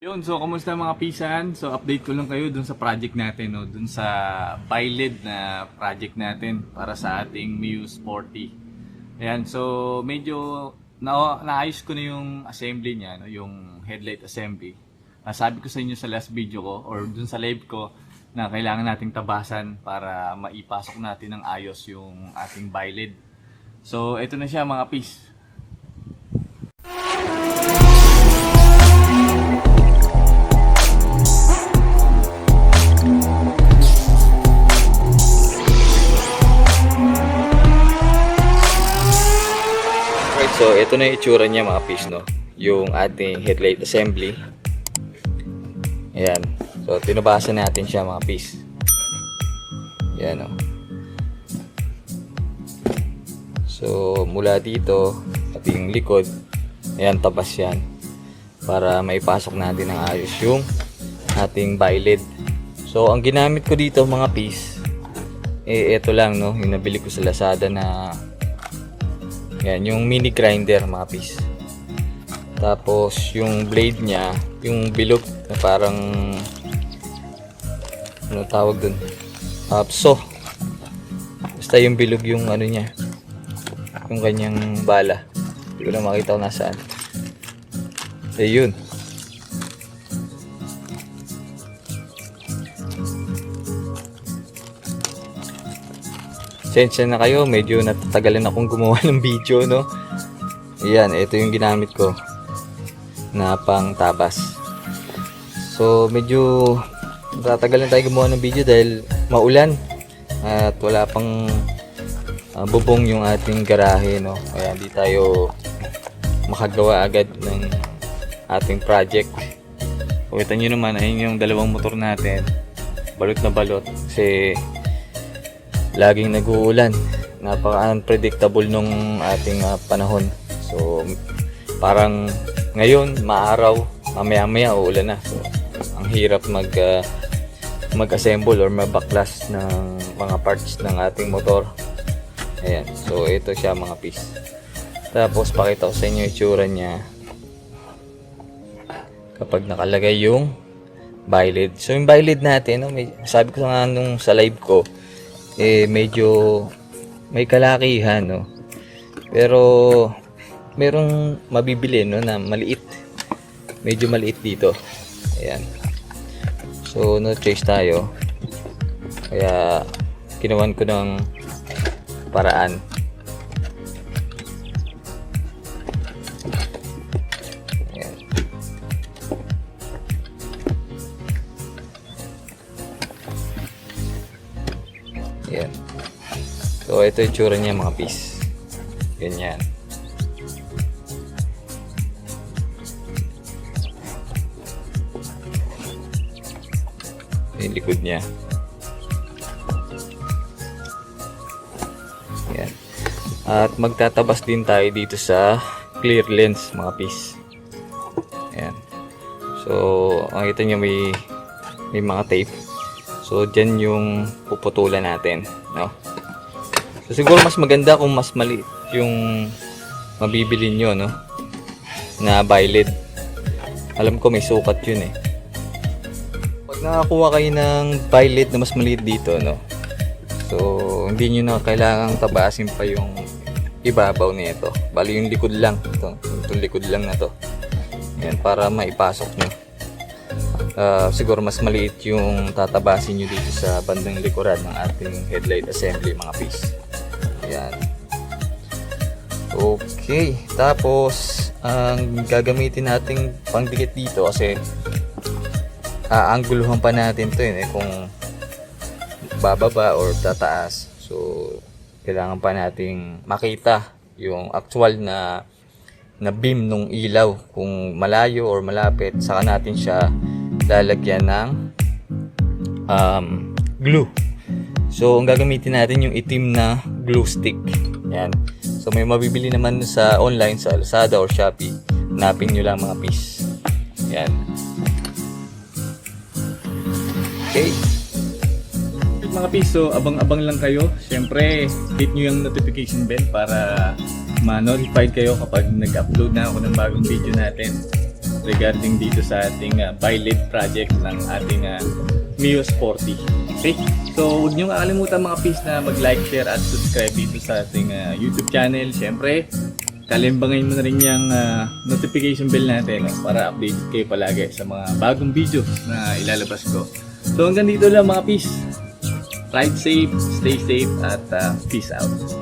Yun, so kamusta mga pisan? So update ko lang kayo dun sa project natin, no? Dun sa BiLED na project natin para sa ating Muse 40. Ayan, so medyo naayos ko na yung assembly niya, no? Yung headlight assembly. Sabi ko sa inyo sa last video ko or dun sa live ko na kailangan nating tabasan para maipasok natin ng ayos yung ating BiLED. So ito na siya mga pis. So, ito na yung itsura niya mga pis, no? Yung ating headlight assembly. Ayan. So, tinubasa natin siya mga pis. Ayan, no? So, mula dito, pati yung likod, ayan, tabas yan. Para maipasok natin ng ayos yung ating BiLED. So, ang ginamit ko dito mga pis, ito lang, no? Yung nabili ko sa Lazada na yan, yung mini grinder mga pis. Tapos yung blade niya, yung bilog na parang ano tawag dun? So basta yung bilog yung ano niya, yung kanyang bala. Hindi ko na makita kung nasaan. Ayun. Sensya na kayo, medyo natatagalan akong gumawa ng video, no? Ayan, ito yung ginamit ko na pang tabas. So, medyo natatagalan tayo gumawa ng video dahil maulan at wala pang bubong yung ating garahe, no? Kaya hindi tayo makagawa agad ng ating project. Kita nyo naman, ayun yung dalawang motor natin. Balot na balot kasi laging nag-uulan. Napaka-unpredictable nung ating panahon. So, parang ngayon, maaraw, mamaya-maya uulan na. So, ang hirap mag-assemble or mag-backlas ng mga parts ng ating motor. Ayan. So, ito siya mga piece. Tapos, pakita ko sa inyo yung itsura niya kapag nakalagay yung BiLED. So, yung BiLED natin, no, sabi ko nga nung sa live ko, medyo may kalakihan, no? Pero merong mabibili, no, na maliit. Medyo maliit dito. Ayan. So, no choice tayo. Kaya ginawan ko ng paraan. Ayan. Ayan. So, ito yung tsura niya mga pis. Ganyan. Yung likod niya. Ayan. At magtatabas din tayo dito sa clear lens mga pis. Ayan. So, makita nyo may mga tape. So, dyan yung puputulan natin, no? So, siguro mas maganda kung mas maliit yung mabibili nyo, no? Na BiLED. Alam ko may sukat yun, eh. Pag nakakuha kayo ng BiLED na mas maliit dito, no? So, hindi nyo na kailangang tabasin pa yung ibabaw nito. Bali yung likod lang. Itong likod lang na to. Yan, para maipasok nyo. Siguro mas maliit yung tatabasin nyo dito sa bandang likuran ng ating headlight assembly mga piece. Ayan. Okay. Tapos, ang gagamitin nating pangdikit dito kasi aangguluhan pa natin to kung bababa or tataas. So, kailangan pa nating makita yung actual na beam ng ilaw. Kung malayo or malapit, saka natin siya lalagyan ng glue. So, ang gagamitin natin yung itim na glue stick. Yan. So, may mabibili naman sa online, sa Lazada or Shopee. Hanapin nyo lang mga piece. Yan. Okay. Mga piece, so abang-abang lang kayo. Siyempre, hit nyo yung notification bell para ma-notified kayo kapag nag-upload na ako ng bagong video natin. regarding dito sa ating buy lead project ng ating Mio Sporty. Okay? So, huwag nyo kakalimutan mga peace na mag-like, share at subscribe dito sa ating YouTube channel. Siyempre, kalimbangin mo na rin yung notification bell natin para updated kayo palagi sa mga bagong videos na ilalabas ko. So, hanggang dito lang mga peace. Ride safe, stay safe, at peace out.